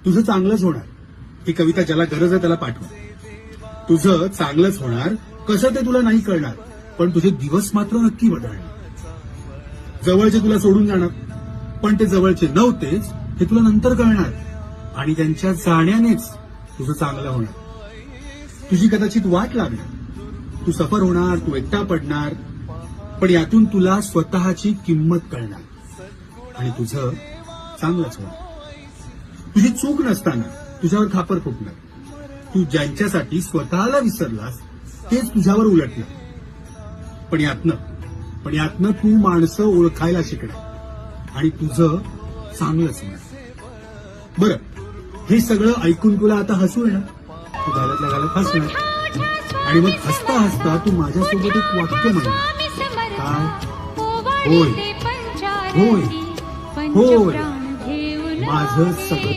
तुझं चांगलंच होणार. ही कविता ज्याला गरज आहे त्याला पाठवा. तुझं चांगलंच होणार, कसं ते तुला नाही कळणार, पण तुझे दिवस मात्र नक्की बदलणार. जवळचे तुला सोडून जाणार, पण ते जवळचे नव्हतेच हे तुला नंतर कळणार, आणि त्यांच्या जाण्यानेच तुझं चांगलं होणार. तुझी कदाचित वाट लागणार, तू सफर होणार, तू एकटा पडणार, पण यातून तुला स्वतःची किंमत कळणार आणि तुझं चांगलंच होणार. तुझी चूक नसताना तुझ्यावर खापर फुटणार. तू ज्यांच्यासाठी स्वतःला विसरलास तेच तुझ्यावर उलटणार. पण यातनं तू माणसं ओळखायला शिकणार आणि तुझं चांगलंच होणार. बरं, हे सगळं ऐकून तुला आता हसू येणार. तू गालातल्या गालात हसणार आणि मग हसता हसता तू माझ्यासोबत एक वाक्य म्हणणार. काय? होय होय होय, माझं सगळं